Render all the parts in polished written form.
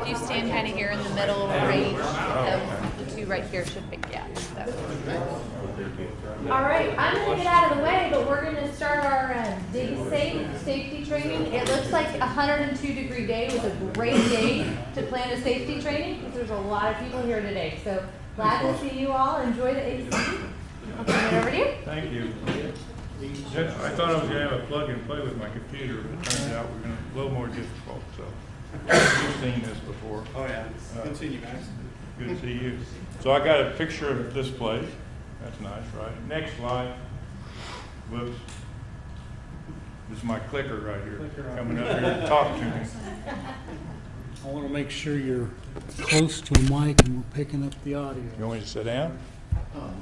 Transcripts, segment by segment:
if you stand kind of here in the middle range, the two right here should pick you up. So. All right, I'm going to get out of the way, but we're going to start our dig safe safety training. It looks like a 102-degree day was a great day to plan a safety training because there's a lot of people here today. So glad to see you all. Enjoy the AC. I'll turn it over to you. Thank you. I thought I was going to have a plug and play with my computer, but it turns out we're going to a little more difficult. So you've seen this before. Oh yeah, good seeing you guys. Good to see you. So I got a picture of this place. That's nice, right? Next slide. Whoops. This is my clicker right here, coming up here to talk to me. I want to make sure you're close to a mic and we're picking up the audio. You want me to sit down?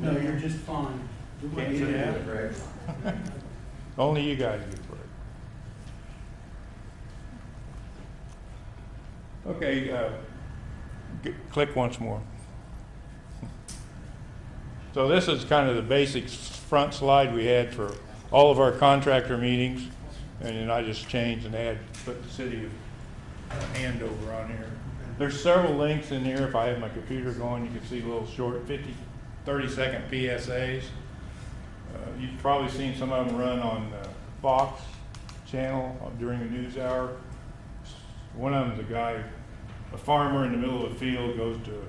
No, you're just fine. Can't sit down? Only you guys get break. Okay, click once more. So this is kind of the basic front slide we had for all of our contractor meetings, and then I just changed and put the city of Andover on here. There's several links in here. If I have my computer going, you can see little short 30-second PSAs. You've probably seen some of them run on Fox channel during the news hour. One of them's a farmer in the middle of the field goes to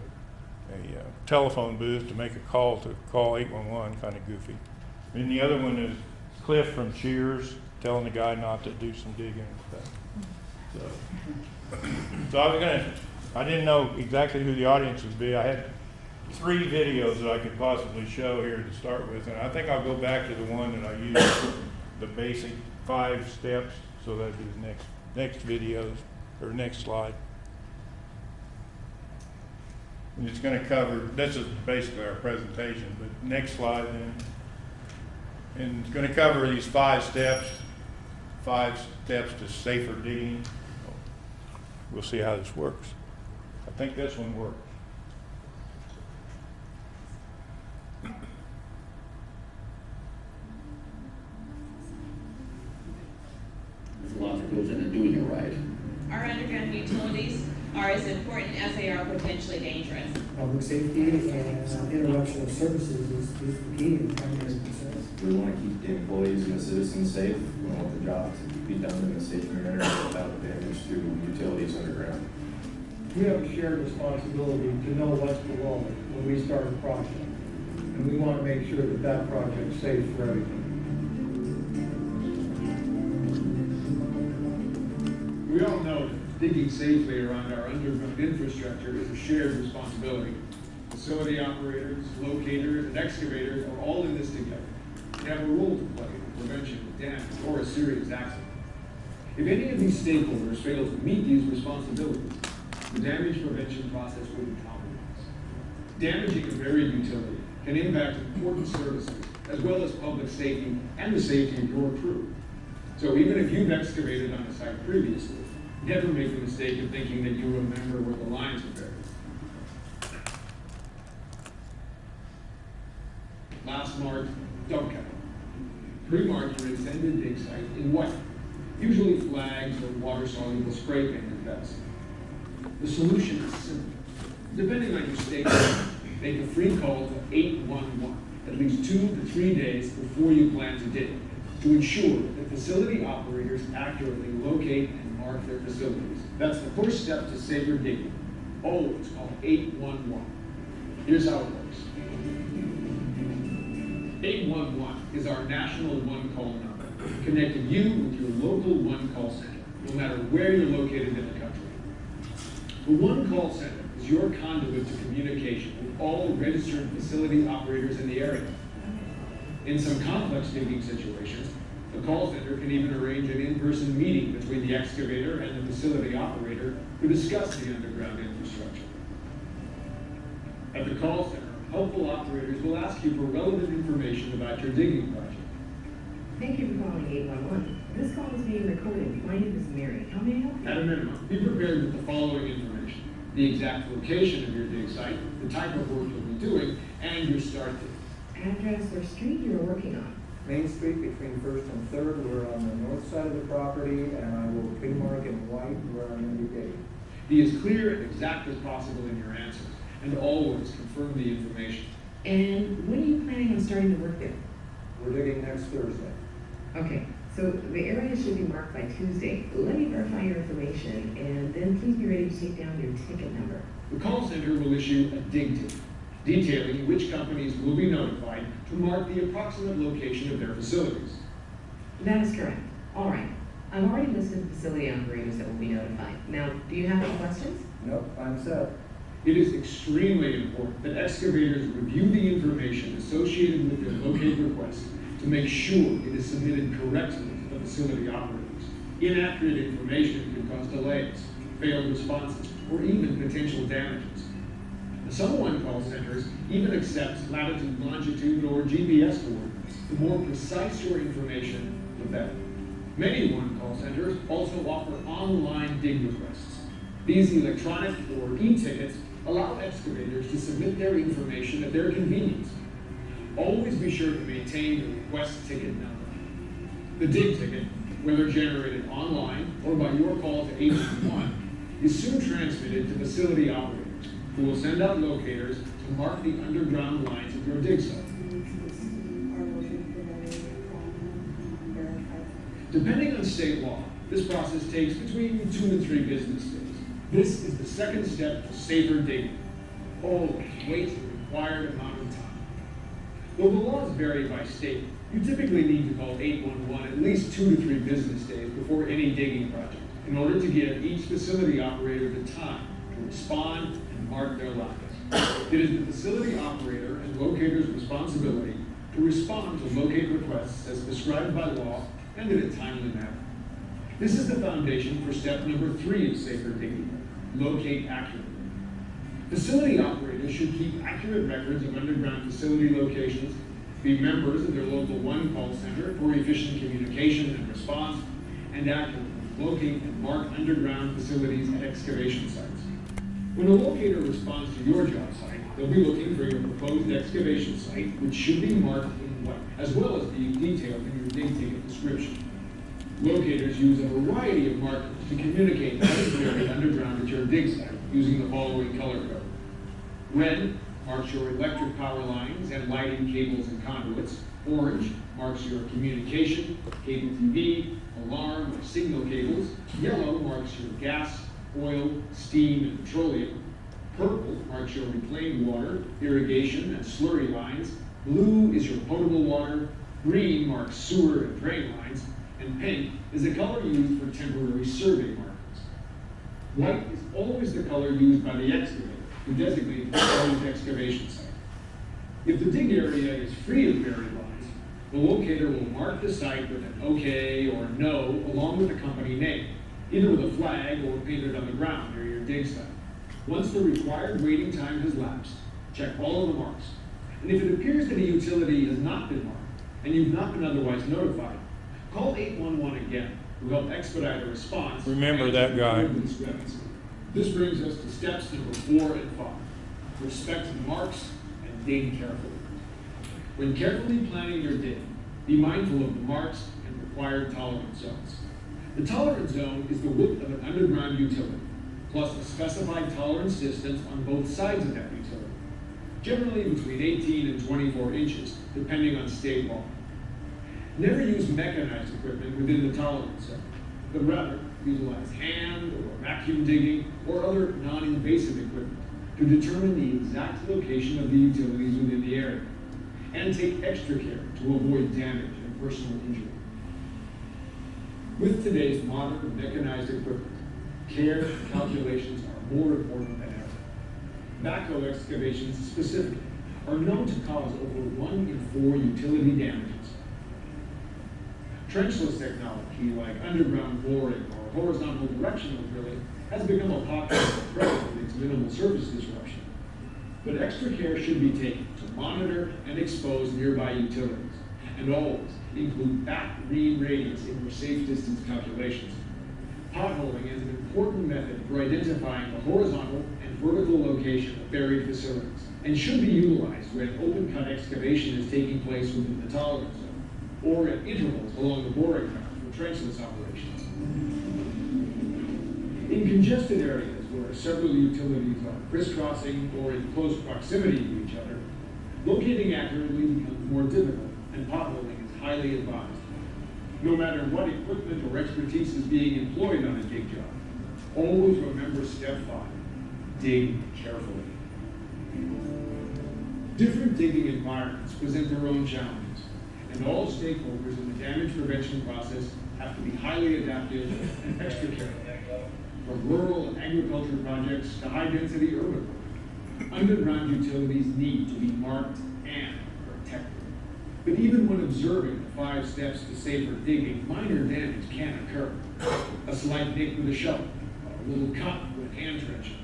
a telephone booth to make a call 811, kind of goofy. And the other one is Cliff from Cheers telling the guy not to do some digging and stuff. So I didn't know exactly who the audience would be. I had 3 videos that I could possibly show here to start with, and I think I'll go back to the one that I used, the basic 5 steps, so that'd be the next videos, or next slide. And it's going to cover, this is basically our presentation, but next slide then. And it's going to cover these 5 steps to safer digging. We'll see how this works. I think this one works. There's a lot that goes into doing it right. Our underground utilities are as important as they are potentially dangerous. Public safety and interruption of services is the key and primary concern. We want to keep the employees and the citizens safe. We want the jobs to be done in a safe manner without damage to utilities underground. We have a shared responsibility to know what's below when we start a project. And we want to make sure that that project's safe for everyone. We all know that digging safely around our underground infrastructure is a shared responsibility. Facility operators, locators, and excavators are all in this together. They have a role to play in prevention of damage or a serious accident. If any of these stakeholders fail to meet these responsibilities, the damage prevention process will be compromised. Damaging a buried utility can impact important services as well as public safety and the safety of your crew. So even if you've excavated on a site previously, never make the mistake of thinking that you remember where the lines are buried. Last mark, don't cut. Pre-mark your intended dig site in white, usually flags or water-soluble spray paint at best. The solution is simple. Depending on your state, make a free call to 811 at least 2 to 3 days before you plan to dig to ensure that facility operators accurately locate and mark their facilities. That's the first step to safer digging. Always call 811. Here's how it works. 811 is our national one-call number, connecting you with your local one-call center, no matter where you're located in the country. The one-call center is your conduit to communication with all registered facility operators in the area. In some complex digging situations, the call center can even arrange an in-person meeting between the excavator and the facility operator to discuss the underground infrastructure. At the call center, helpful operators will ask you for relevant information about your digging project. Thank you for calling 811. This call is being recorded. My name is Mary. How may I help you? At a minimum, be prepared with the following information: the exact location of your dig site, the type of work you'll be doing, and your start date. Address or street you are working on. Main Street between 1st and 3rd, we're on the north side of the property, and I will pre-mark in white where I'm going to be digging. Be as clear and exact as possible in your answers, and always confirm the information. And when are you planning on starting to work there? We're digging next Thursday. Okay, so the area should be marked by Tuesday. Let me verify your information, and then please be ready to take down your ticket number. The call center will issue a dig ticket detailing which companies will be notified to mark the approximate location of their facilities. That is correct. All right. I've already listed the facility operators that will be notified. Now, do you have any questions? Nope, I'm set. It is extremely important that excavators review the information associated with their locate request to make sure it is submitted correctly to the facility operators. Inaccurate information can cause delays, failed responses, or even potential damages. Some one-call centers even accept latitude, longitude, or GPS coordinates. The more precise your information, the better. Many one-call centers also offer online dig requests. These electronic or e-tickets allow excavators to submit their information at their convenience. Always be sure to maintain the request ticket number. The dig ticket, whether generated online or by your call to 811, is soon transmitted to facility operators, who will send out locators to mark the underground lines of your dig site. Depending on state law, this process takes between 2 and 3 business days. This is the second step to safer digging. Always wait the required amount of time. Though the laws vary by state, you typically need to call 811 at least 2 to 3 business days before any digging project in order to give each facility operator the time to respond and mark their lines. It is the facility operator and locator's responsibility to respond to locate requests as prescribed by law and in a timely manner. This is the foundation for step number 3 of safer digging: locate accurately. Facility operators should keep accurate records of underground facility locations, be members of their local one-call center for efficient communication and response, and accurately locate and mark underground facilities and excavation sites. When a locator responds to your job site, they'll be looking for your proposed excavation site, which should be marked in white, as well as being detailed in your dig ticket description. Locators use a variety of markers to communicate what is buried underground at your dig site using the following color code. Red marks your electric power lines and lighting cables and conduits. Orange marks your communication, cable TV, alarm, or signal cables. Yellow marks your gas, oil, steam, and petroleum. Purple marks your reclaimed water, irrigation, and slurry lines. Blue is your potable water. Green marks sewer and drain lines. And pink is the color used for temporary survey markers. White is always the color used by the excavator to designate the proposed excavation site. If the dig area is free of buried lines, the locator will mark the site with an OK or no along with the company name, either with a flag or painted on the ground near your dig site. Once the required waiting time has lapsed, check all of the marks. And if it appears that a utility has not been marked and you've not been otherwise notified, call 811 again to help expedite a response. Remember that guy. This brings us to steps number 4 and 5. Respect the marks and dig carefully. When carefully planning your dig, be mindful of the marks and required tolerance zones. The tolerance zone is the width of an underground utility, plus a specified tolerance distance on both sides of that utility, generally between 18 and 24 inches, depending on state law. Never use mechanized equipment within the tolerance zone, but rather utilize hand or vacuum digging or other non-invasive equipment to determine the exact location of the utilities within the area, and take extra care to avoid damage and personal injury. With today's modern mechanized equipment, care and calculations are more important than ever. Backhoe excavations specifically are known to cause over 1 in 4 utility damages. Trenchless technology like underground boring or horizontal directional drilling has become a popular approach with its minimal surface disruption. But extra care should be taken to monitor and expose nearby utilities, and always include back ream radius in your safe distance calculations. Potholing is an important method for identifying the horizontal and vertical location of buried facilities, and should be utilized when open cut excavation is taking place within the tolerance zone, or at intervals along the boring route for trenchless operations. In congested areas where several utilities are crisscrossing or in close proximity to each other, locating accurately becomes more difficult, and potholing is highly advised. No matter what equipment or expertise is being employed on a dig job, always remember step 5, dig carefully. Different digging environments present their own challenges, and all stakeholders in the damage prevention process have to be highly adaptive and extra careful. From rural and agriculture projects to high-density urban work, underground utilities need to be marked and protected. But even when observing the 5 steps to safer digging, minor damage can occur. A slight nick with a shovel, a little cut with hand trenching,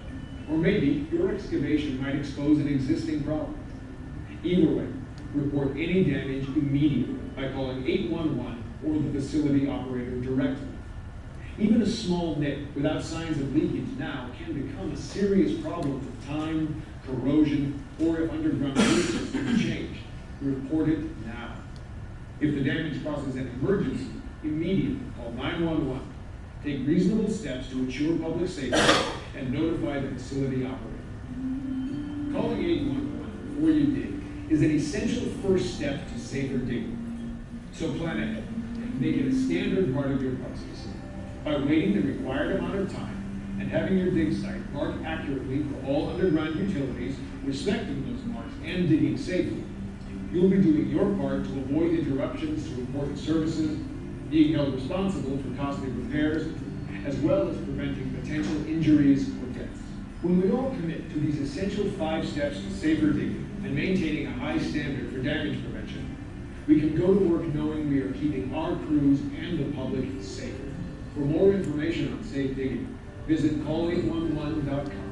or maybe your excavation might expose an existing problem. Either way, report any damage immediately by calling 811 or the facility operator directly. Even a small nick without signs of leakage now can become a serious problem with time, corrosion, or if underground root systems change. Report it now. If the damage causes an emergency, immediately call 911. Take reasonable steps to ensure public safety and notify the facility operator. Calling 811 before you dig is an essential first step to safer digging. So plan ahead and make it a standard part of your process. By waiting the required amount of time and having your dig site marked accurately for all underground utilities, respecting those marks and digging safely, you'll be doing your part to avoid interruptions to important services, being held responsible for costly repairs, as well as preventing potential injuries or deaths. When we all commit to these essential 5 steps to safer digging and maintaining a high standard for damage prevention, we can go to work knowing we are keeping our crews and the public safer. For more information on safe digging, visit call811.com.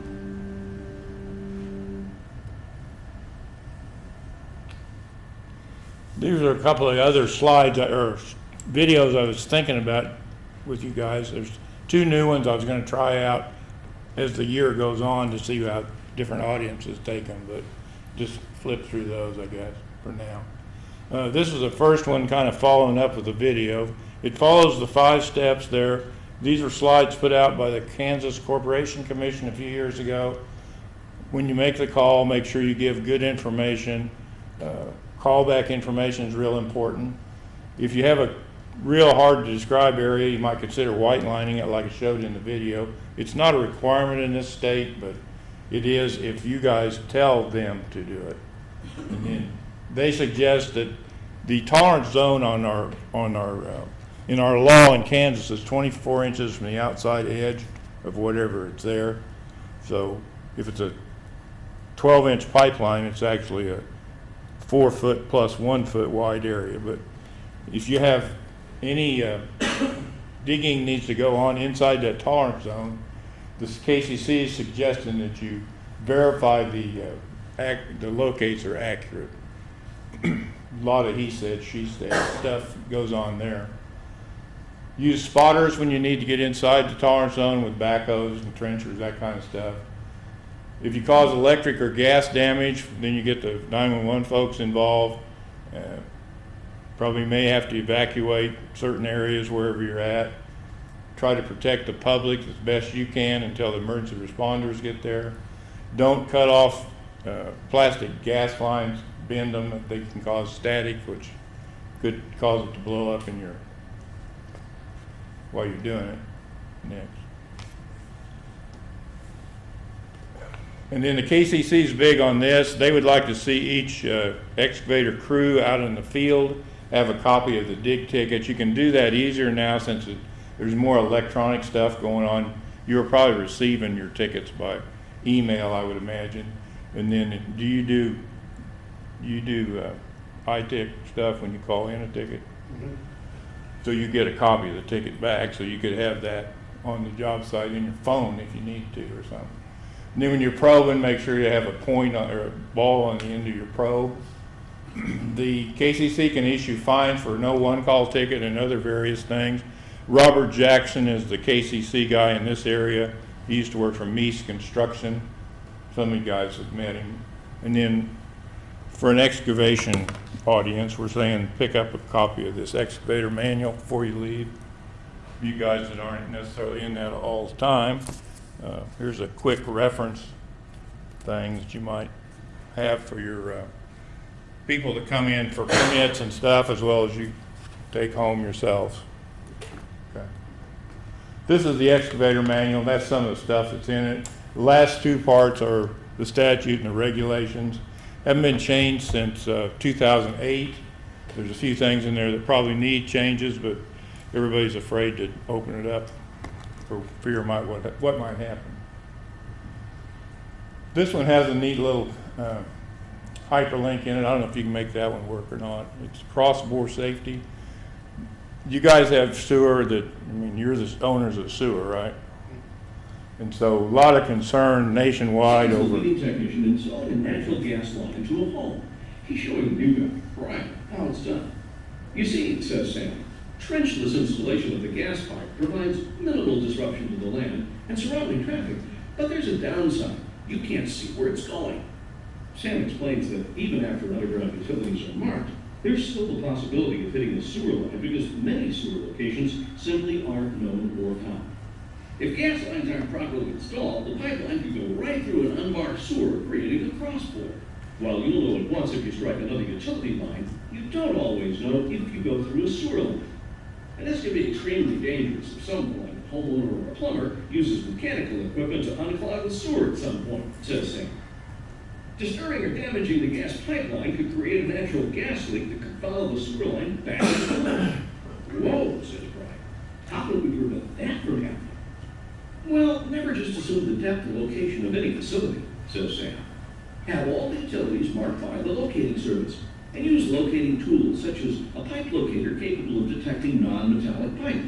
These are a couple of other slides or videos I was thinking about with you guys. There's 2 new ones I was going to try out as the year goes on to see how different audiences take them, but just flip through those, I guess, for now. This is the first one kind of following up with the video. It follows the 5 steps there. These are slides put out by the Kansas Corporation Commission a few years ago. When you make the call, make sure you give good information. Callback information is real important. If you have a real hard to describe area, you might consider white lining it like I showed in the video. It's not a requirement in this state, but it is if you guys tell them to do it. And then they suggest that the tolerance zone in our law in Kansas is 24 inches from the outside edge of whatever it's there. So if it's a 12-inch pipeline, it's actually a 4 foot plus 1 foot wide area. But if you have any digging needs to go on inside that tolerance zone, the KCC is suggesting that you verify the locates are accurate. A lot of he said, she said stuff goes on there. Use spotters when you need to get inside the tolerance zone with backhoes and trenchers, that kind of stuff. If you cause electric or gas damage, then you get the 911 folks involved. Probably may have to evacuate certain areas wherever you're at. Try to protect the public as best you can until the emergency responders get there. Don't cut off plastic gas lines, bend them. They can cause static, which could cause it to blow up in your while you're doing it next. And then the KCC is big on this. They would like to see each excavator crew out in the field have a copy of the dig ticket. You can do that easier now since there's more electronic stuff going on. You're probably receiving your tickets by email, I would imagine. And then do you do iTick stuff when you call in a ticket? Mm-hmm. So you get a copy of the ticket back, so you could have that on the job site in your phone if you need to or something. And then when you're probing, make sure you have a point or a ball on the end of your probe. The KCC can issue fines for no one-call ticket and other various things. Robert Jackson is the KCC guy in this area. He used to work for Meese Construction. Some of you guys have met him. And then for an excavation audience, we're saying pick up a copy of this excavator manual before you leave. You guys that aren't necessarily in that all the time. Here's a quick reference thing that you might have for your people that come in for permits and stuff, as well as you take home yourselves. Okay. This is the excavator manual. That's some of the stuff that's in it. The last two parts are the statute and the regulations. Haven't been changed since 2008. There's a few things in there that probably need changes, but everybody's afraid to open it up for fear what might happen. This one has a neat little hyperlink in it. I don't know if you can make that one work or not. It's cross-bore safety. You guys have sewer you're the owners of sewer, right? And so a lot of concern nationwide He's a over. leading technician installing a natural gas line into a home. He's showing the new guy, Brian, how it's done. You see, says Sam, trenchless installation of the gas pipe provides minimal disruption to the land and surrounding traffic, but there's a downside. You can't see where it's going. Sam explains that even after underground utilities are marked, there's still the possibility of hitting the sewer line because many sewer locations simply aren't known or found. If gas lines aren't properly installed, the pipeline could go right through an unmarked sewer, creating a crossbore. While you'll know at once if you strike another utility line, you don't always know if you go through a sewer line. And this can be extremely dangerous if someone, a homeowner or a plumber, uses mechanical equipment to unclog the sewer at some point, says Sam. Disturbing or damaging the gas pipeline could create a natural gas leak that could follow the sewer line back to the home. Whoa, says Brian. How can we prevent that from happening? Well, never just assume the depth and location of any facility, says Sam. Have all the utilities marked by the locating service and use locating tools such as a pipe locator capable of detecting non-metallic pipe,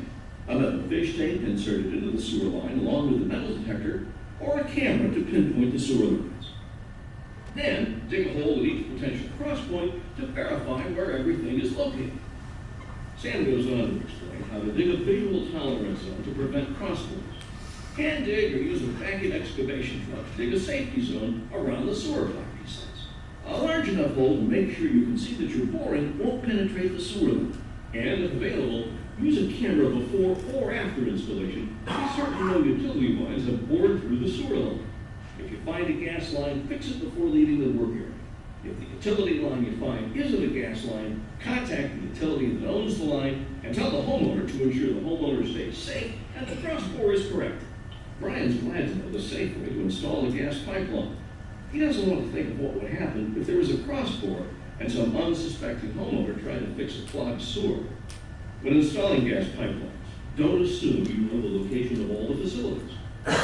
a metal fish tape inserted into the sewer line along with a metal detector, or a camera to pinpoint the sewer lines. Then, dig a hole at each potential cross point to verify where everything is located. Sam goes on to explain how to dig a visual tolerance zone to prevent crossbores. Hand dig or use a vacuum excavation truck to dig a safety zone around the sewer pipe, he says. A large enough hole to make sure you can see that your boring won't penetrate the sewer line. And if available, use a camera before or after installation to be certain no utility lines have bored through the sewer line. If you find a gas line, fix it before leaving the work area. If the utility line you find isn't a gas line, contact the utility that owns the line and tell the homeowner to ensure the homeowner stays safe and the cross-bore is correct. Brian's glad to know the safe way to install a gas pipeline. He doesn't want to think of what would happen if there was a cross-bore and some unsuspecting homeowner tried to fix a clogged sewer. When installing gas pipelines, don't assume you know the location of all the facilities.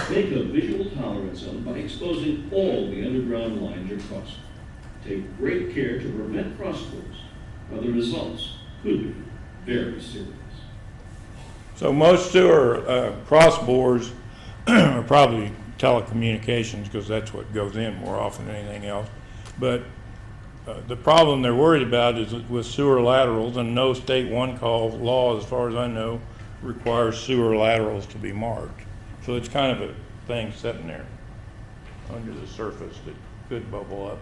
Make a visual tolerance zone by exposing all the underground lines you're crossing. Take great care to prevent crossbores, or the results could be very serious. So most sewer crossbores are probably telecommunications because that's what goes in more often than anything else. But the problem they're worried about is with sewer laterals, and no state one-call law, as far as I know, requires sewer laterals to be marked. So it's kind of a thing sitting there under the surface that could bubble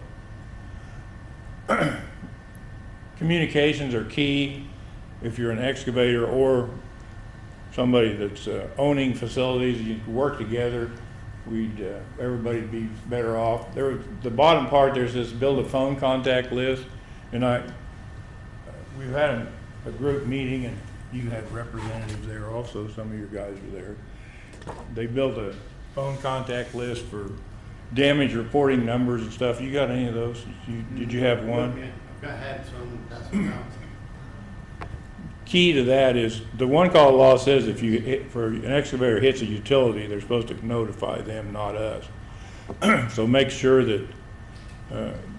up. Communications are key. If you're an excavator or somebody that's owning facilities, you work together, everybody'd be better off. The bottom part, there's this build a phone contact list, and we've had a group meeting, and you had representatives there also, some of your guys were there. They built a phone contact list for damage reporting numbers and stuff. You got any of those? Did you have one? I had some, that's what I Key to that is the one-call law says if an excavator hits a utility, they're supposed to notify them, not us. So make sure that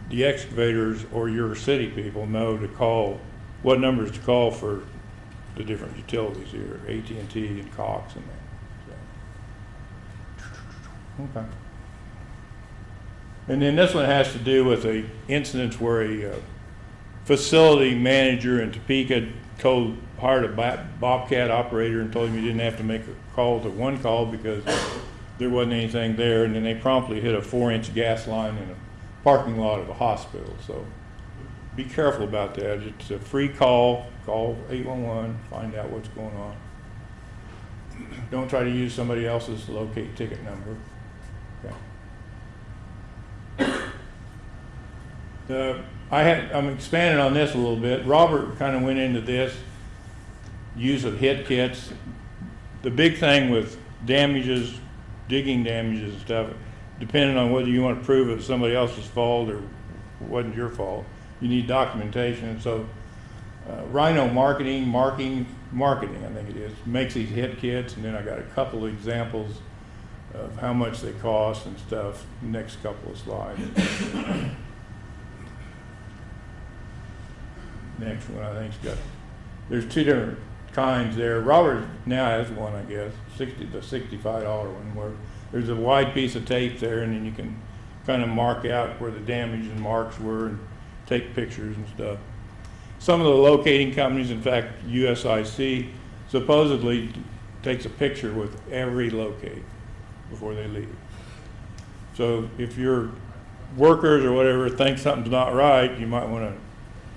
the excavators or your city people know to call, what numbers to call for the different utilities here, AT&T and Cox and that. So. Okay. And then this one has to do with a incident where a facility manager in Topeka hired a Bobcat operator and told him he didn't have to make a call to one call because there wasn't anything there, and then they promptly hit a 4-inch gas line in a parking lot of a hospital. So be careful about that. It's a free call. Call 811, find out what's going Don't try to use somebody else's locate ticket number. Okay. I'm expanding on this a little bit. Robert kind of went into this use of hit kits. The big thing with damages, digging damages and stuff, depending on whether you want to prove it's somebody else's fault or wasn't your fault, you need documentation. And so Rhino Marketing, I think it is, makes these hit kits, and then I got a couple of examples of how much they cost and stuff. Next couple of slides. Next one, I think's got. There's two different kinds there. Robert now has one, I guess, the $65 one, where there's a wide piece of tape there, and then you can kind of mark out where the damage and marks were and take pictures and stuff. Some of the locating companies, in fact, USIC, supposedly takes a picture with every locate before they leave. So if your workers or whatever think something's not right, you might want to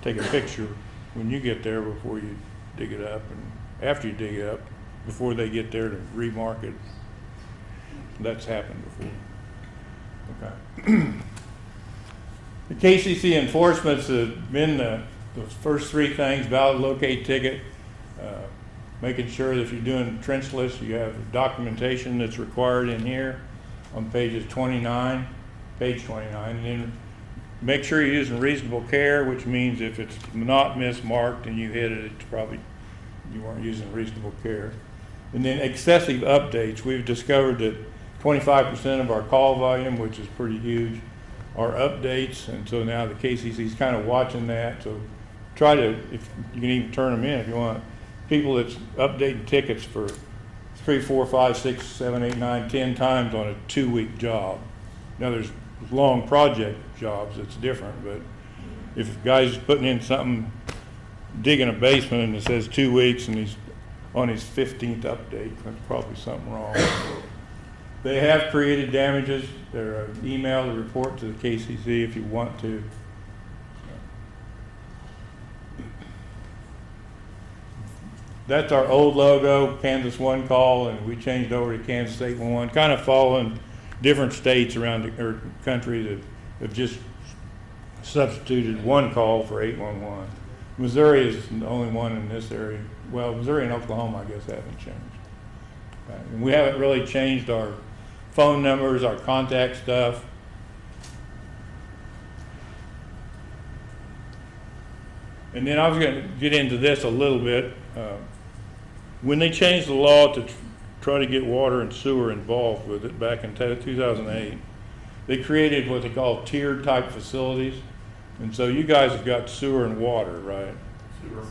take a picture when you get there before you dig it up, and after you dig it up, before they get there to remark it. That's happened before. Okay. The KCC enforcements have been the first three things: valid locate ticket, making sure that if you're doing trenchless, you have documentation that's required in here on page 29, and then make sure you're using reasonable care, which means if it's not mismarked and you hit it, it's probably you weren't using reasonable care. And then excessive updates. We've discovered that 25% of our call volume, which is pretty huge, are updates, and so now the KCC is kind of watching that. So try to, if you can even turn them in if you want, people that's updating tickets for 3, 4, 5, 6, 7, 8, 9, 10 times on a 2-week job. Now there's long project jobs, it's different, but if a guy's putting in something, digging a basement, and it says 2 weeks and he's on his 15th update, that's probably something wrong. They have created damages. They're email the report to the KCC if you want to. That's our old logo, Kansas One Call, and we changed over to Kansas 811, kind of following different states around the country that have just substituted one call for 811. Missouri is the only one in this area. Well, Missouri and Oklahoma, I guess, haven't changed. And we haven't really changed our phone numbers, our contact stuff. And then I was going to get into this a little bit. When they changed the law to try to get water and sewer involved with it back in 2008, they created what they call tiered type facilities. And so you guys have got sewer and water, right? Sewer.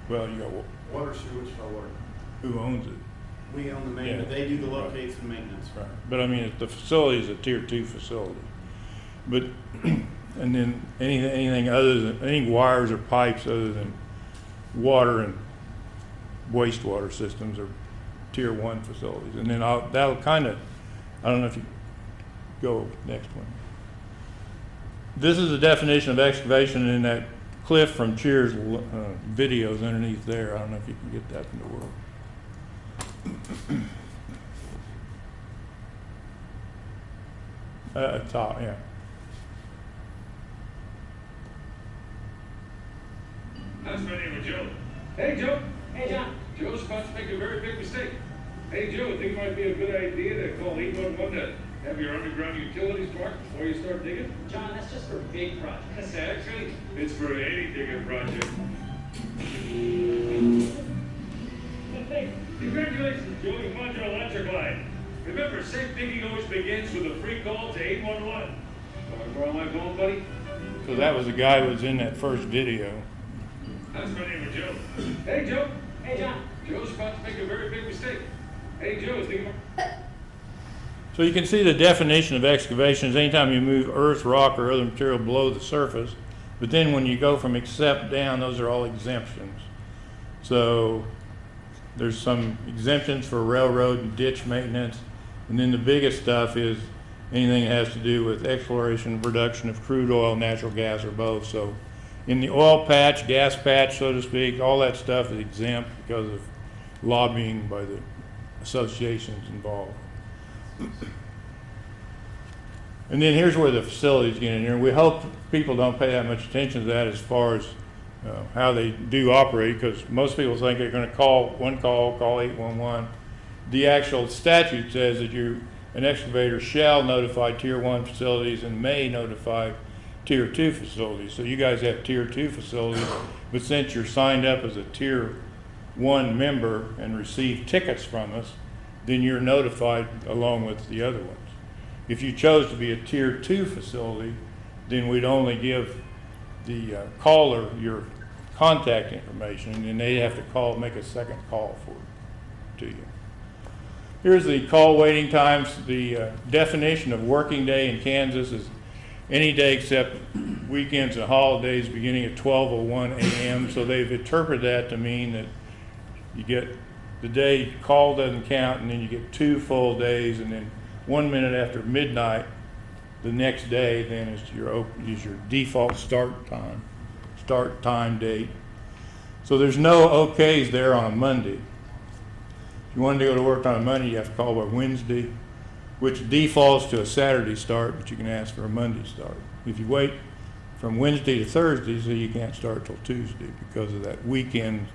Well, you got Water, sewage, no water. who owns it? We own the main, Yeah. they do the locates and maintenance. Right. But I mean, the facility is a tier 2 facility. But, and then anything other than, any wires or pipes other than water and wastewater systems are tier 1 facilities. And then that'll kind of, I don't know if you go next one. This is the definition of excavation in that Cliff from Cheers videos underneath there. I don't know if you can get that in the world. Top, yeah. That's my name, Joe. Hey, Joe. Hey, John. Joe's about to make a very big mistake. Hey, Joe, I think it might be a good idea to call 811 to have your underground utilities marked before you start digging. John, that's just for big projects. Actually, it's for any digging project. Hey, congratulations, Joe. You found your electric line. Remember, safe digging always begins with a free call to 811. Where am I going, buddy? So that was the guy who was in that first video. That's my name, Joe. Hey, Joe. Hey, John. Joe's about to make a very big mistake. Hey, Joe, think about... So you can see the definition of excavation is anytime you move earth, rock, or other material below the surface. But then when you go from accept down, those are all exemptions. So there's some exemptions for railroad and ditch maintenance. And then the biggest stuff is anything that has to do with exploration and production of crude oil, natural gas, or both. So in the oil patch, gas patch, so to speak, all that stuff is exempt because of lobbying by the associations involved. And then here's where the facilities get in here. We hope people don't pay that much attention to that as far as how they do operate, because most people think they're going to call 811. The actual statute says that an excavator shall notify Tier 1 facilities and may notify Tier 2 facilities. So you guys have Tier 2 facilities, but since you're signed up as a Tier 1 member and receive tickets from us, then you're notified along with the other ones. If you chose to be a Tier 2 facility, then we'd only give the caller your contact information, and they'd have to make a second call to you. Here's the call waiting times. The definition of working day in Kansas is any day except weekends and holidays beginning at 12:01 a.m. So they've interpreted that to mean that you get the day call doesn't count, and then you get 2 full days, and then 1 minute after midnight the next day then is your default start time date. So there's no OKs there on a Monday. If you wanted to go to work on a Monday, you have to call by Wednesday, which defaults to a Saturday start, but you can ask for a Monday start. If you wait from Wednesday to Thursday, so you can't start till Tuesday because of that weekend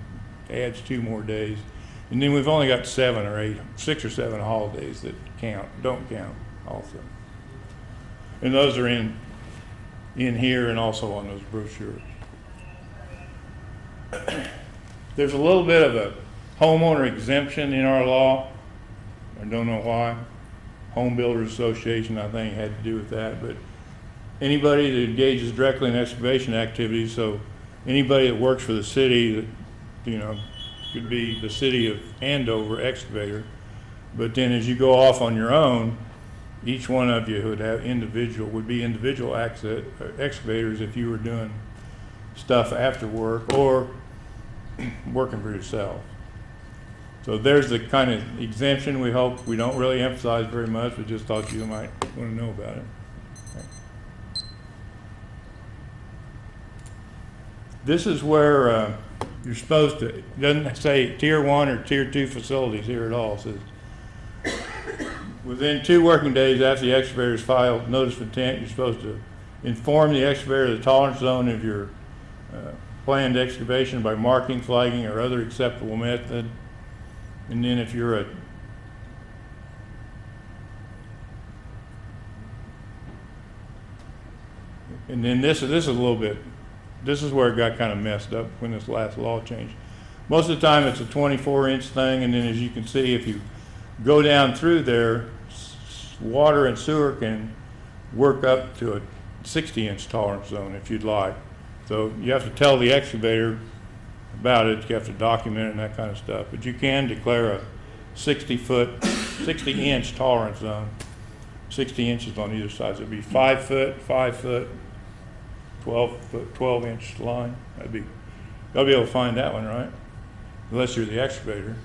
adds 2 more days. And then we've only got 6 or 7 holidays that don't count also. And those are in here and also on those brochures. There's a little bit of a homeowner exemption in our law. I don't know why. Home Builders Association, I think, had to do with that. But anybody that engages directly in excavation activities, so anybody that works for the city, that, could be the city of Andover excavator. But then as you go off on your own, each one of you would be individual excavators if you were doing stuff after work or working for yourself. So there's the kind of exemption we hope we don't really emphasize very much, but just thought you might want to know about it. Okay. This is where you're supposed to, it doesn't say Tier 1 or Tier 2 facilities here at all. It says within 2 working days after the excavator has filed notice of intent, you're supposed to inform the excavator of the tolerance zone of your planned excavation by marking, flagging, or other acceptable method. And then if you're and then this is a little bit, this is where it got kind of messed up when this last law changed. Most of the time it's a 24-inch thing, and then as you can see, if you go down through there, water and sewer can work up to a 60-inch tolerance zone if you'd like. So you have to tell the excavator about it, you have to document it and that kind of stuff. But you can declare a 60-inch tolerance zone, 60 inches on either side. So it'd be 5 foot, 5 foot, 12-inch line. You'll be able to find that one, right? Unless you're the excavator.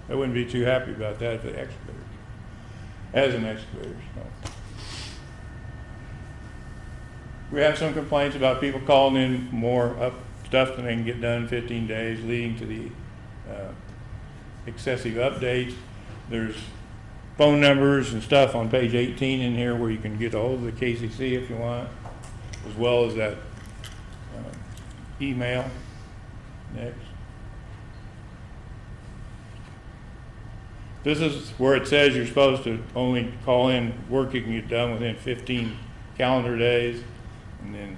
I wouldn't be too happy about that if the excavator, as an excavator. So. We have some complaints about people calling in more stuff than they can get done in 15 days, leading to the excessive updates. There's phone numbers and stuff on page 18 in here where you can get a hold of the KCC if you want, as well as that email. Next. This is where it says you're supposed to only call in work you can get done within 15 calendar days. And then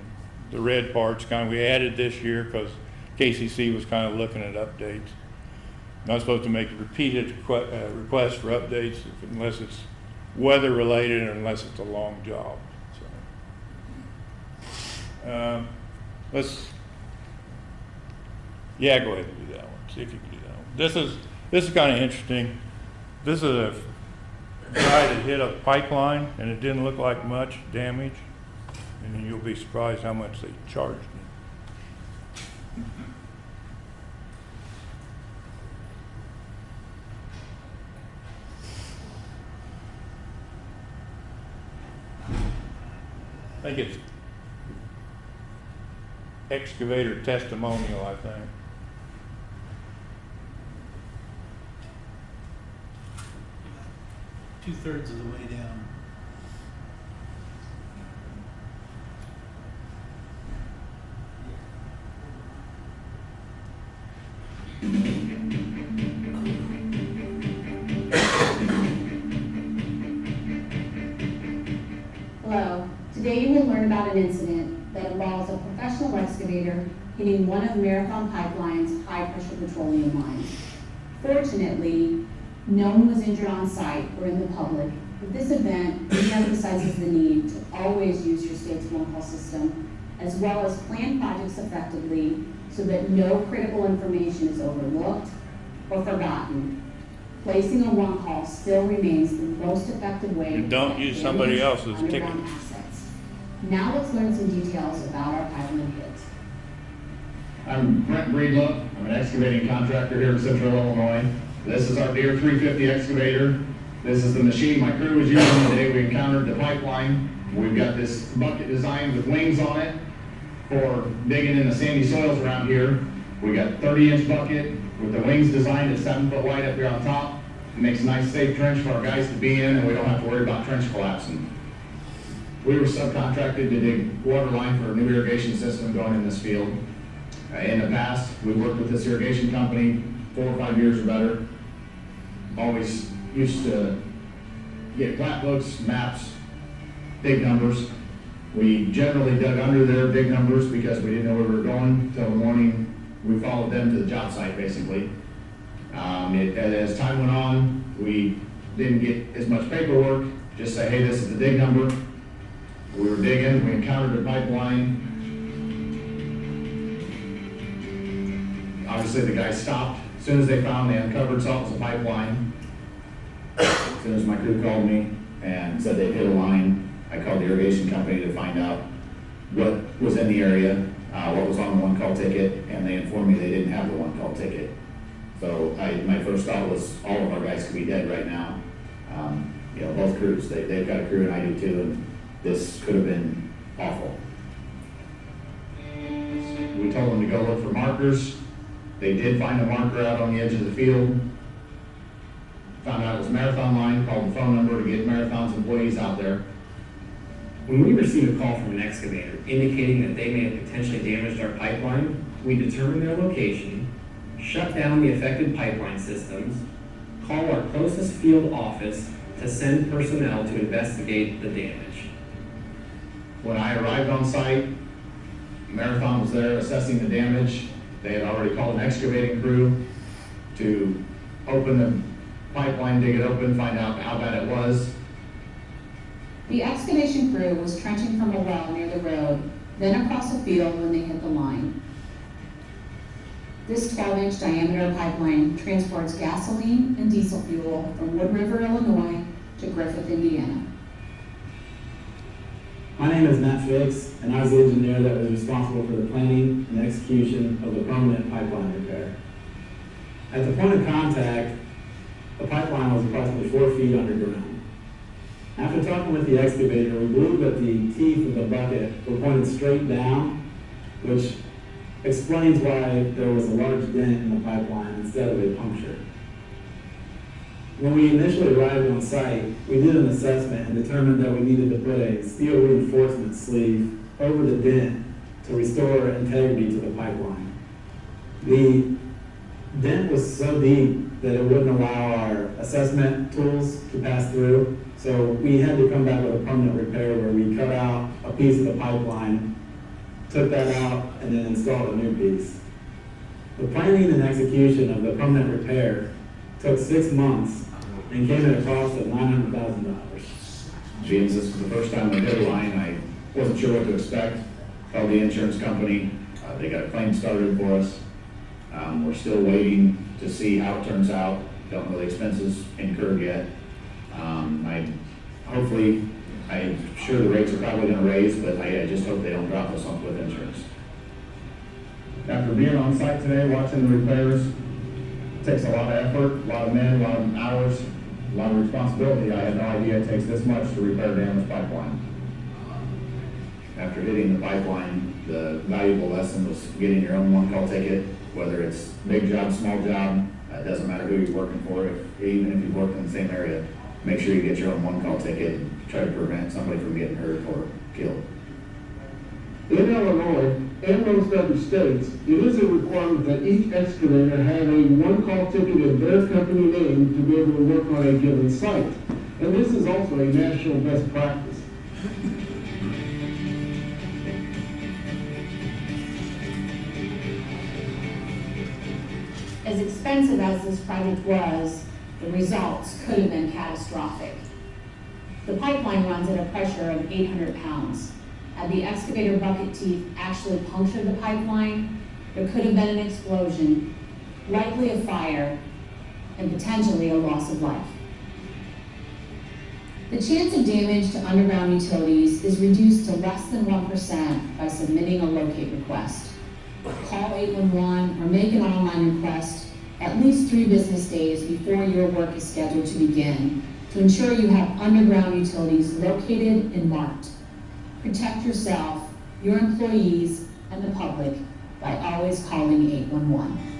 the red part's we added this year because KCC was kind of looking at updates. Not supposed to make repeated requests for updates unless it's weather related or unless it's a long job. So, go ahead and do that one. See if you can do that one. This is kind of interesting. This is a guy that hit a pipeline and it didn't look like much damage. And then you'll be surprised how much they charged me. I think it's excavator testimonial, I think. 2/3 of the way down. Hello. Today you will learn about an incident that involves a professional excavator hitting one of Marathon Pipeline's high-pressure petroleum lines. Fortunately, no one was injured on site or in the public, but this event emphasizes the need to always use your state's one-call system, as well as plan projects effectively so that no critical information is overlooked or forgotten. Placing a one-call still remains the most effective way to Don't protect use somebody damaged else's underground ticket. assets. Now let's learn some details about our pipeline hit. I'm Brent Breedlove. I'm an excavating contractor here in Central Illinois. This is our Deere 350 excavator. This is the machine my crew was using the day we encountered the pipeline. We've got this bucket designed with wings on it for digging in the sandy soils around here. We got 30-inch bucket with the wings designed at 7 foot wide up here on top. It makes a nice safe trench for our guys to be in, and we don't have to worry about trench collapsing. We were subcontracted to dig water line for a new irrigation system going in this field. In the past, we worked with this irrigation company 4 or 5 years or better. Always used to get plat books, maps, big numbers. We generally dug under their big numbers because we didn't know where we were going till the morning. We followed them to the job site, basically. As time went on, we didn't get as much paperwork, just say, hey, this is the dig number. We were digging, we encountered a pipeline. Obviously, the guys stopped. As soon as they uncovered, saw it was a pipeline. As soon as my crew called me and said they hit a line, I called the irrigation company to find out what was in the area, what was on the one-call ticket, and they informed me they didn't have the one-call ticket. So my first thought was all of our guys could be dead right now. Both crews, they've got a crew and I do too, and this could have been awful. We told them to go look for markers. They did find a marker out on the edge of the field. Found out it was Marathon line, called the phone number to get Marathon's employees out there. When we received a call from an excavator indicating that they may have potentially damaged our pipeline, we determined their location, shut down the affected pipeline systems, called our closest field office to send personnel to investigate the damage. When I arrived on site, Marathon was there assessing the damage. They had already called an excavating crew to open the pipeline, dig it open, find out how bad it was. The excavation crew was trenching from a well near the road, then across the field when they hit the line. This 12-inch diameter pipeline transports gasoline and diesel fuel from Wood River, Illinois to Griffith, Indiana. My name is Matt Fix, and I was the engineer that was responsible for the planning and execution of the permanent pipeline repair. At the point of contact, the pipeline was approximately 4 feet underground. After talking with the excavator, we believe that the teeth of the bucket were pointed straight down, which explains why there was a large dent in the pipeline instead of a puncture. When we initially arrived on site, we did an assessment and determined that we needed to put a steel reinforcement sleeve over the dent to restore integrity to the pipeline. The dent was so deep that it wouldn't allow our assessment tools to pass through, so we had to come back with a permanent repair where we cut out a piece of the pipeline, took that out, and then installed a new piece. The planning and execution of the permanent repair took 6 months and came at a cost of $900,000. James, this was the first time we hit a line. I wasn't sure what to expect. Called the insurance company. They got a claim started for us. We're still waiting to see how it turns out. Don't know the expenses incurred yet. I'm sure the rates are probably going to raise, but I just hope they don't drop us off with insurance. After being on site today, watching the repairs, it takes a lot of effort, a lot of men, a lot of hours, a lot of responsibility. I had no idea it takes this much to repair damaged pipeline. After hitting the pipeline, the valuable lesson was getting your own one-call ticket, whether it's big job, small job, it doesn't matter who you're working for, even if you've worked in the same area. make sure you get your own one-call ticket and try to prevent somebody from getting hurt or killed. In Illinois and most other states, it is a requirement that each excavator have a one-call ticket in their company name to be able to work on a given site. And this is also a national best practice. As expensive as this project was, the results could have been catastrophic. The pipeline runs at a pressure of 800 pounds. Had the excavator bucket teeth actually punctured the pipeline, there could have been an explosion, likely a fire, and potentially a loss of life. The chance of damage to underground utilities is reduced to less than 1% by submitting a locate request. Call 811 or make an online request at least 3 business days before your work is scheduled to begin to ensure you have underground utilities located and marked. Protect yourself, your employees, and the public by always calling 811.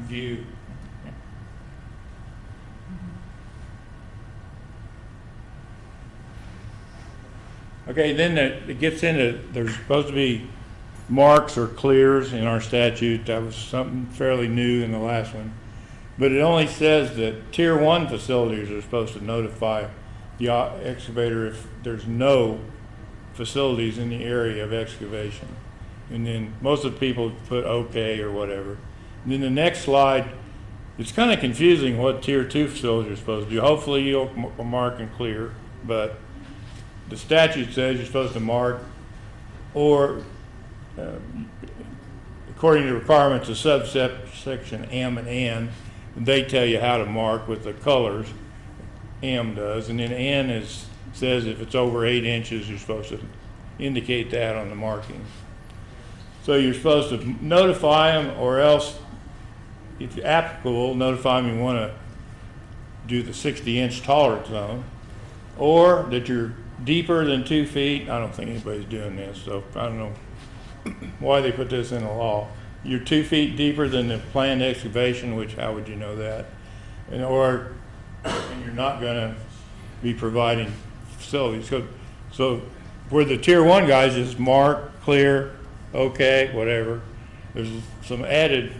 View. Okay, then it gets into, there's supposed to be marks or clears in our statute. That was something fairly new in the last one. But it only says that Tier 1 facilities are supposed to notify the excavator if there's no facilities in the area of excavation. And then most of the people put okay or whatever. And then the next slide, it's kind of confusing what Tier 2 facilities are supposed to do. Hopefully you'll mark and clear, but the statute says you're supposed to mark, or according to the requirements of subsection M and N, they tell you how to mark with the colors. M does, and then N says if it's over 8 inches, you're supposed to indicate that on the marking. So you're supposed to notify them, or else, if applicable, notify them you want to do the 60-inch tolerance zone, or that you're deeper than 2 feet. I don't think anybody's doing this, so I don't know why they put this in the law. You're 2 feet deeper than the planned excavation, which how would you know that? And you're not going to be providing facilities. So where the Tier 1 guys just mark, clear, okay, whatever. There's some added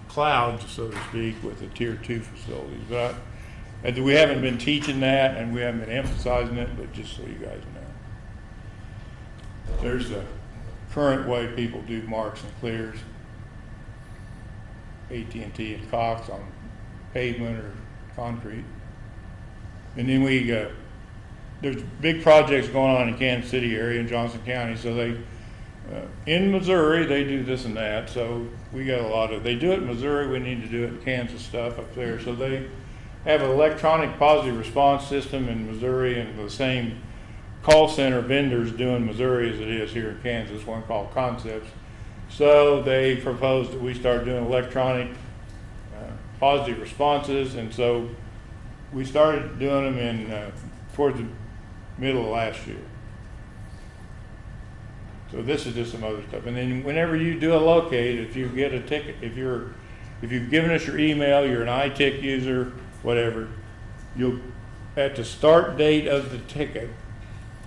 clouds, so to speak, with the Tier 2 facilities. But we haven't been teaching that, and we haven't been emphasizing it, but just so you guys know. There's the current way people do marks and clears. AT&T and Cox on pavement or concrete. And then there's big projects going on in Kansas City area and Johnson County, so in Missouri, they do this and that, so we got a lot of, they do it in Missouri, we need to do it in Kansas stuff up there. So they have an electronic positive response system in Missouri, and the same call center vendors do in Missouri as it is here in Kansas, one called Concepts. So they proposed that we start doing electronic positive responses, and so we started doing them towards the middle of last year. So this is just some other stuff. And then whenever you do a locate, if you get a ticket, if you've given us your email, you're an iTick user, whatever, you'll, at the start date of the ticket,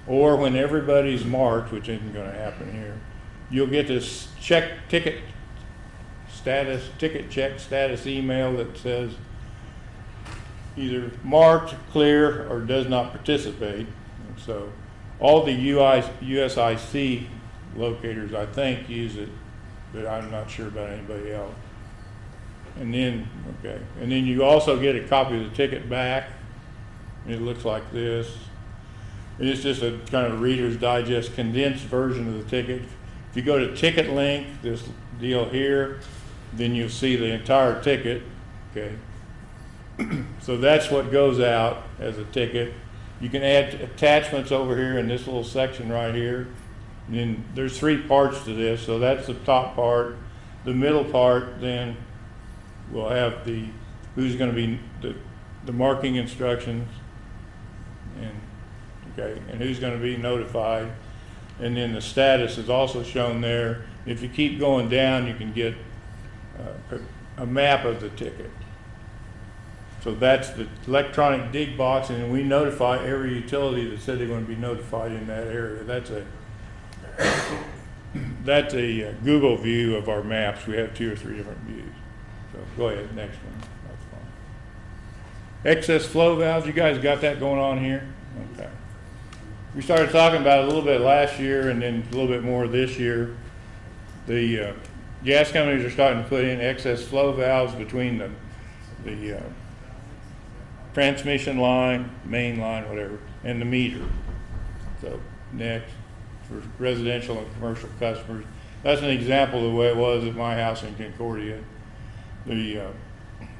or when everybody's marked, which isn't going to happen here, you'll get this ticket check status email that says either marked, clear, or does not participate. And so all the USIC locators, I think, use it, but I'm not sure about anybody else. And then, and then you also get a copy of the ticket back. It looks like this. And it's just a kind of Reader's Digest condensed version of the ticket. If you go to Ticket Link, this deal here, then you'll see the entire ticket. Okay. So that's what goes out as a ticket. You can add attachments over here in this little section right here. And then there's 3 parts to this, so that's the top part. The middle part, then we'll have the, who's gonna be the marking instructions, and, okay, and who's gonna be notified. And then the status is also shown there. If you keep going down, you can get a map of the ticket. So that's the electronic dig box, and we notify every utility that said they're going to be notified in that area. That's a Google view of our maps. We have 2 or 3 different views. So go ahead, next one. That's fine. Excess flow valves, you guys got that going on here? Okay. We started talking about it a little bit last year and then a little bit more this year. The gas companies are starting to put in excess flow valves between the transmission line, main line, whatever, and the meter. So next, for residential and commercial customers. That's an example of the way it was at my house in Concordia. The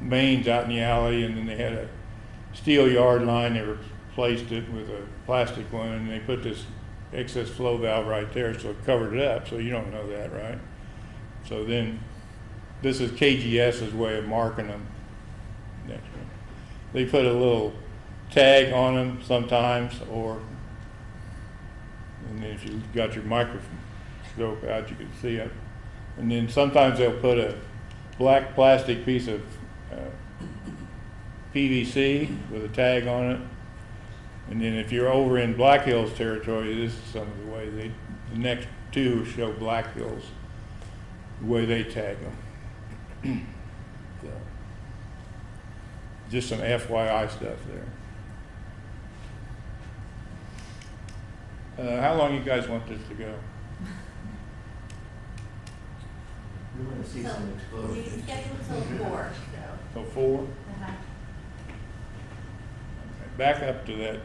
mains out in the alley, and then they had a steel yard line. They replaced it with a plastic one, and they put this excess flow valve right there, so it covered it up. So you don't know that, right? So then this is KGS's way of marking them. Next one. They put a little tag on them sometimes, and then if you got your microscope out, you can see it. And then sometimes they'll put a black plastic piece of PVC with a tag on it. And then if you're over in Black Hills territory, this is some of the way the next 2 show Black Hills, the way they tag them. So, just some FYI stuff there. How long you guys want this to go? We want to see some We explosions. scheduled till 4, so. Till 4? Uh-huh. Okay, back up to that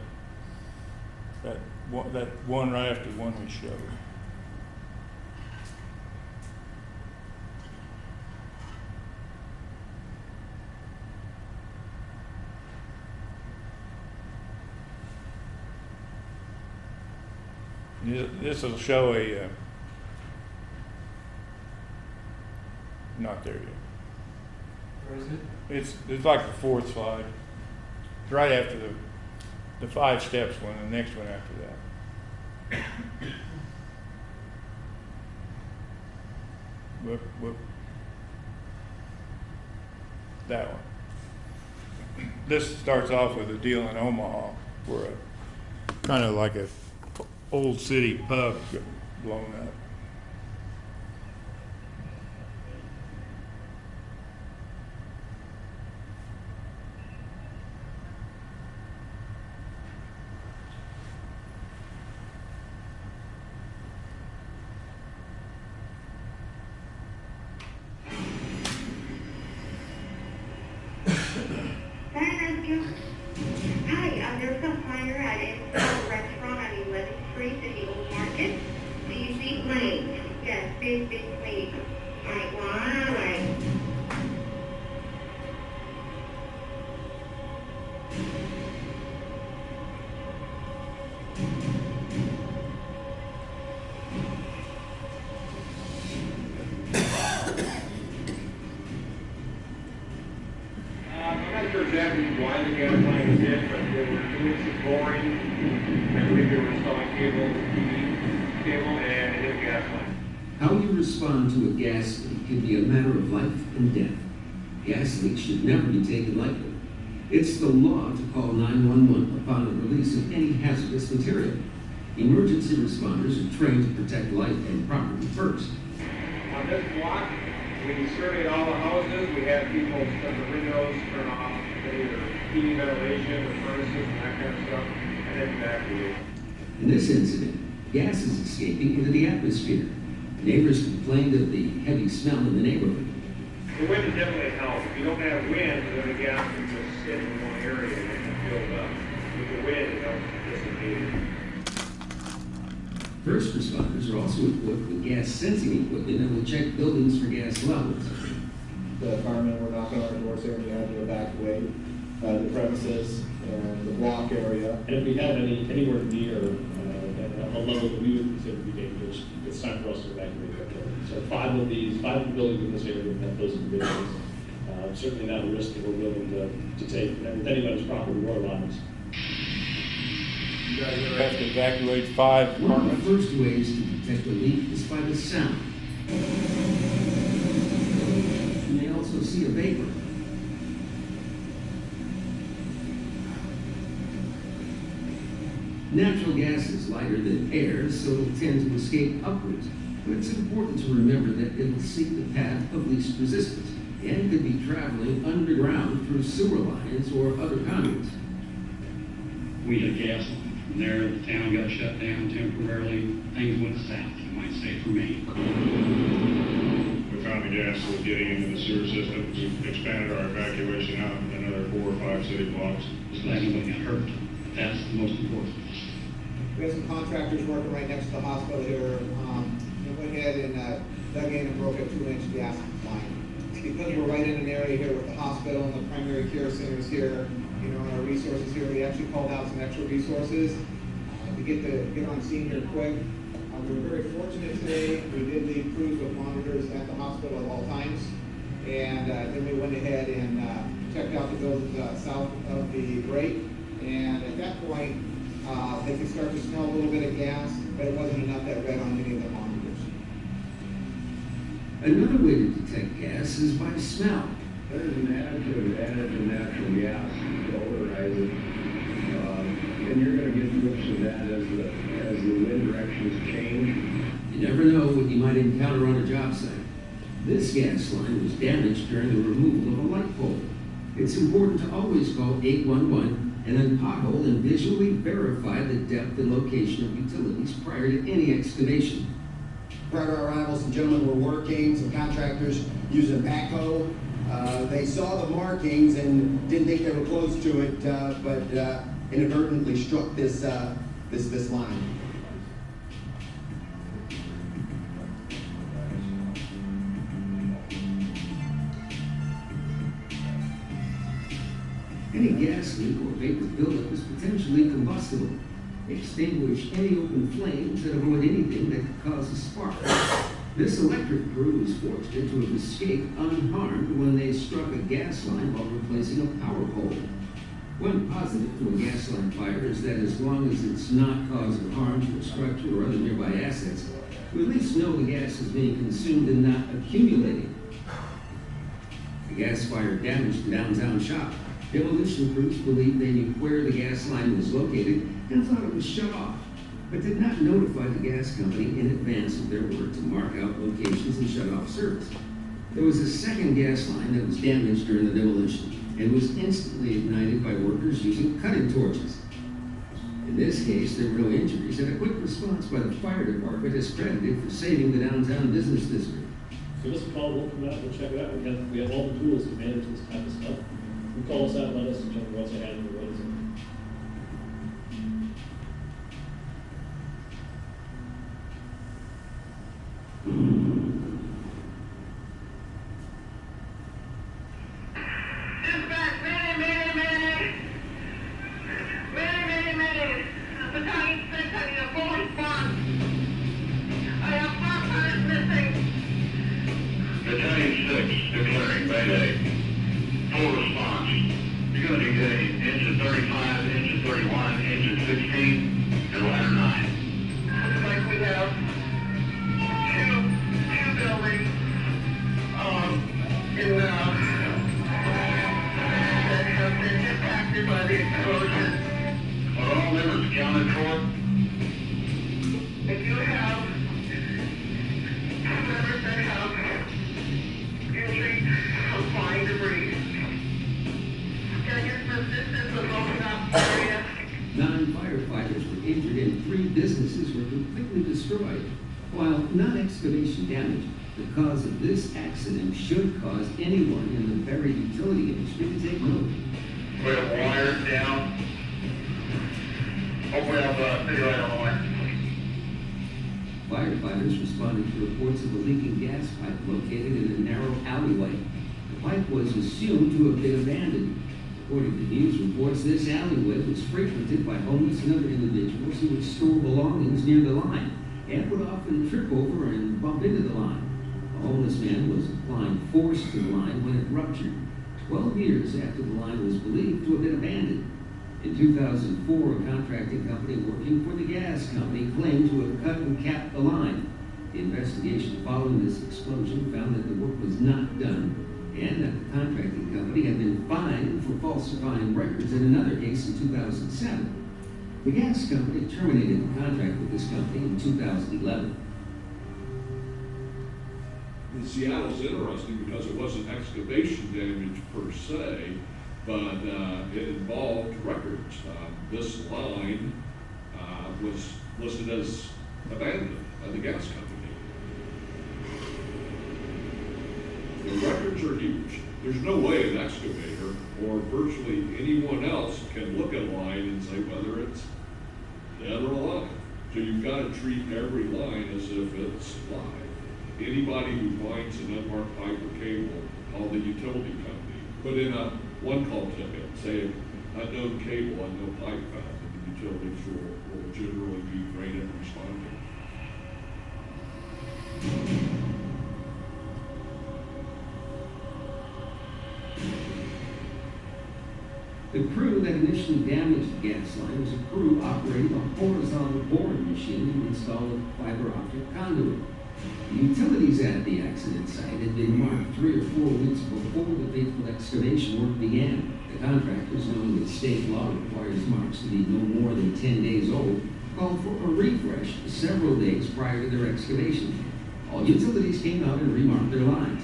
one right after the one we showed. This will show a, not there yet. Where is it? It's like the 4th slide. It's right after the 5 steps one, the next one after that. Whoop. That one. This starts off with a deal in Omaha where kind of like a old city pub got blown up. Hi, there's a fire at a restaurant on 11th Street in the Old Market. Do you see flames? Yes, big flames. Like, wow, like. I'm not sure exactly why the gas line was hit, but they were doing some boring. I believe they were installing cable, TV cable, and it hit the gas line. How you respond to a gas leak can be a matter of life and death. Gas leaks should never be taken lightly. It's the law to call 911 upon the release of any hazardous material. Emergency responders are trained to protect life and property first. On this block, we surveyed all the houses. We had people turn the windows, turn off either heating, ventilation, or furnaces, and that kind of stuff, and then evacuate. In this incident, gas is escaping into the atmosphere. Neighbors complained of the heavy smell in the neighborhood. The wind is definitely helps. If you don't have wind, then the gas can just sit in one area and it can build up. With the wind, it helps dissipate it. First responders are also equipped with gas sensing equipment that will check buildings for gas levels. The firemen were knocking on our doors saying we had to evacuate the premises and the block area. And if we have anywhere near a a level that we would consider to be dangerous, it's time for us to evacuate that building. So 5 of the buildings in this area have those conditions. Certainly not a risk that we're willing to take with anybody's property or lives. You guys ever have to evacuate 5 One of apartments? the first ways to detect a leak is by the sound. You may also see a vapor. Natural gas is lighter than air, so it'll tend to escape upwards. But it's important to remember that it'll seek the path of least resistance and could be traveling underground through sewer lines or other conduits. We had gas from there, the town got shut down temporarily, things went south, you might say, for me. We found the gas was getting into the sewer system. We expanded our evacuation out another 4 or 5 city blocks. Just glad nobody got hurt. That's the most important. We have some contractors working right next to the hospital here. They went ahead and dug in and broke a 2-inch gas line. Because we're right in an area here with the hospital and the primary care centers here, you know, and our resources here, we actually called out some extra resources to get on scene here quick. We were very fortunate today. We did leave crews with monitors at the hospital at all times. And then we went ahead and checked out the buildings south of the break. And at that point, they could start to smell a little bit of gas, but it wasn't enough that read on any of the monitors. Another way to detect gas is by smell. There's an additive added to natural gas to odorize it. And you're going to get drips of that as the wind directions change. You never know what you might encounter on a job site. This gas line was damaged during the removal of a light pole. It's important to always call 811 and then pothole and visually verify the depth and location of utilities prior to any excavation. Prior to our arrival, some gentlemen were working, some contractors using a backhoe. They saw the markings and didn't think they were close to it, but inadvertently struck this line. Any gas leak or vapor buildup is potentially combustible. Extinguish any open flames and avoid anything that could cause a spark. This electric crew was fortunate to have escaped unharmed when they struck a gas line while replacing a power pole. One positive to a gas line fire is that as long as it's not causing harm to a structure or other nearby assets, we at least know the gas is being consumed and not accumulating. The gas fire damaged the downtown shop. Demolition crews believed they knew where the gas line was located and thought it was shut off, but did not notify the gas company in advance of their work to mark out locations and shut off service. There was a second gas line that was damaged during the demolition and was instantly ignited by workers using cutting torches. In this case, there were no injuries, and a quick response by the fire department is credited for saving the downtown business district. Give us a call, we'll come out, we'll check it out. We have all the tools to manage this type of stuff. You call us out, let us determine what's ahead and what isn't. Battalion 6 declaring Mayday. Full response. You're going to be getting engine 35, engine 31, engine 16, and ladder 9. Looks like we have two buildings that have been impacted by the explosion. Are all members accounted for? If you have members that have injuries from flying debris, can you assistance with opening up area? 9 firefighters were injured and 3 businesses were completely destroyed. While not excavation damage, the cause of this accident should cause anyone in the buried utility industry to take note. We have wires down. Hope we have city right on the way. Firefighters responded to reports of a leaking gas pipe located in a narrow alleyway. The pipe was assumed to have been abandoned. According to news reports, this alleyway was frequented by homeless and other individuals who would store belongings near the line and would often trip over and bump into the line. A homeless man was applying force to the line when it ruptured, 12 years after the line was believed to have been abandoned. In 2004, a contracting company working for the gas company claimed to have cut and capped the line. The investigation following this explosion found that the work was not done and that the contracting company had been fined for falsifying records in another case in 2007. The gas company terminated the contract with this company in 2011. In Seattle's interesting because it wasn't excavation damage per se, but it involved records. This line was listed as abandoned by the gas company. The records are huge. There's no way an excavator or virtually anyone else can look at a line and say whether it's dead or alive. So you've got to treat every line as if it's live. Anybody who finds an unmarked pipe or cable, call the utility company. Put in a one-call ticket, say unknown cable, unknown pipe found, and the utilities will generally be great at responding. The crew that initially damaged the gas line was a crew operating a horizontal boring machine to install a fiber optic conduit. The utilities at the accident site had been marked 3 or 4 weeks before the fateful excavation work began. The contractors, knowing that state law requires marks to be no more than 10 days old, called for a refresh several days prior to their excavation. All utilities came out and remarked their lines,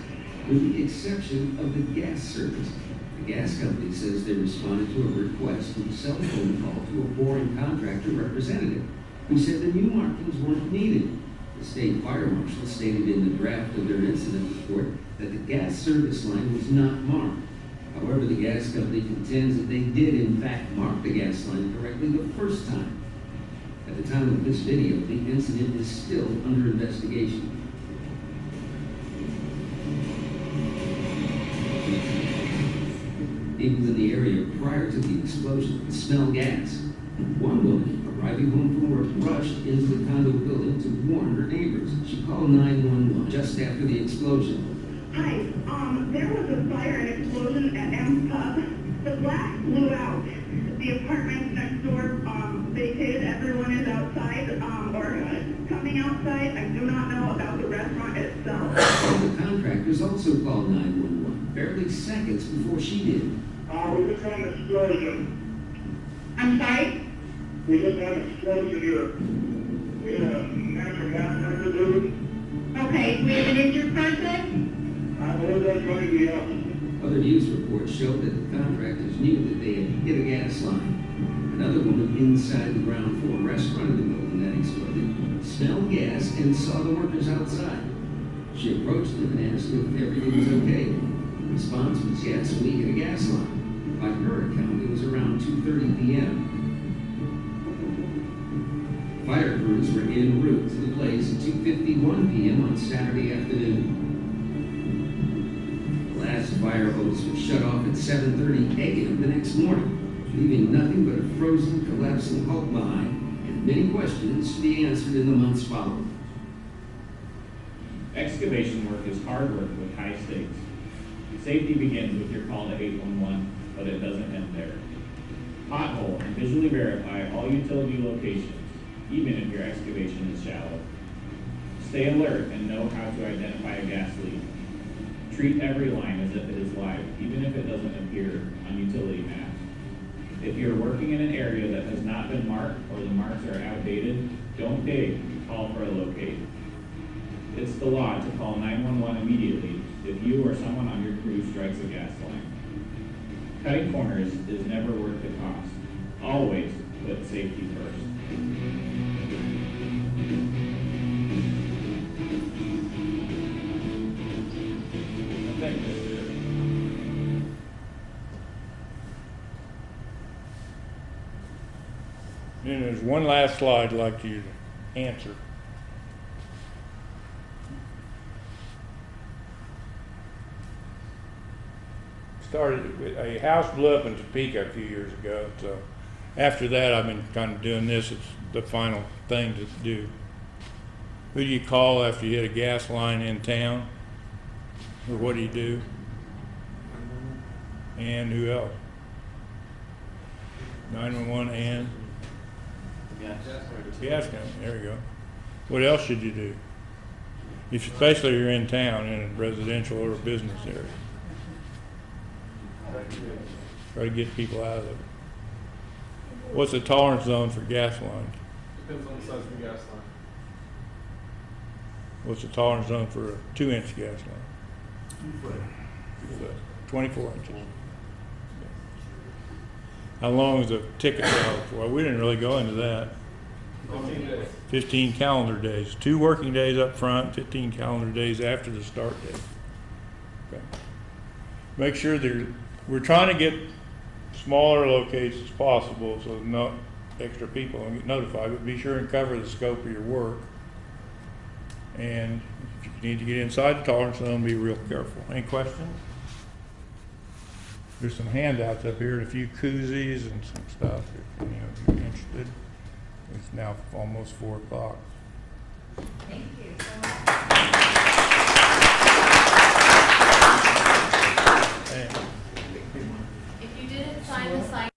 with the exception of the gas service. The gas company says they responded to a request from a cell phone call to a boring contractor representative who said the new markings weren't needed. The state fire marshal stated in the draft of their incident report that the gas service line was not marked. However, the gas company contends that they did in fact mark the gas line correctly the first time. At the time of this video, the incident is still under investigation. People in the area prior to the explosion could smell gas. One woman arriving home from work rushed into the condo building to warn her neighbors. She called 911 just after the explosion. Hi, there was a fire and explosion at M's Pub. The blast blew out. The apartments next door vacated. Everyone is outside or coming outside. I do not know about the restaurant itself. The contractors also called 911 barely seconds before she did. We just had an explosion. I'm sorry? We just had an explosion here. We had a natural gas tanker dude. Okay, we have an injured person? I believe that's going to be us. Other news reports showed that the contractors knew that they had hit a gas line. Another woman inside the ground floor restaurant in the building that exploded smelled gas and saw the workers outside. She approached them and asked if everything was okay. The response was yes, we hit a gas line. By her account, it was around 2:30 p.m. Fire crews were en route to the place at 2:51 p.m. on Saturday afternoon. The last fire hose was shut off at 7:30 a.m. the next morning, leaving nothing but a frozen, collapsing hulk behind and many questions to be answered in the months following. Excavation work is hard work with high stakes. Safety begins with your call to 811, but it doesn't end there. Pothole and visually verify all utility locations, even if your excavation is shallow. Stay alert and know how to identify a gas leak. Treat every line as if it is live, even if it doesn't appear on utility maps. If you're working in an area that has not been marked or the marks are outdated, don't dig, call for a locate. It's the law to call 911 immediately if you or someone on your crew strikes a gas line. Cutting corners is never worth the cost. Always put safety first. Then there's one last slide I'd like you to answer. started, a house blew up in Topeka a few years ago, so after that, I've been kind of doing this. It's the final thing to do. Who do you call after you hit a gas line in town? Or what do you do? And who else? 911 and? Gas company, there you go. What else should you do? Especially if you're in town, in a residential or a business area. Try to get people out of it. What's the tolerance zone for gas lines? Depends on the size of the gas line. What's the tolerance zone for a 2-inch gas line? 2 foot. 24 inches. How long is a ticket valid for? We didn't really go into that. 15 days. 15 calendar days. 2 working days up front, 15 calendar days after the start date. Okay. Make sure we're trying to get smaller locations as possible so no extra people don't get notified, but be sure and cover the scope of your work. And if you need to get inside the tolerance zone, be real careful. Any questions? There's some handouts up here and a few koozies and some stuff if you're interested. It's now almost 4 o'clock. Thank you so much. Thanks. If you didn't sign the sign.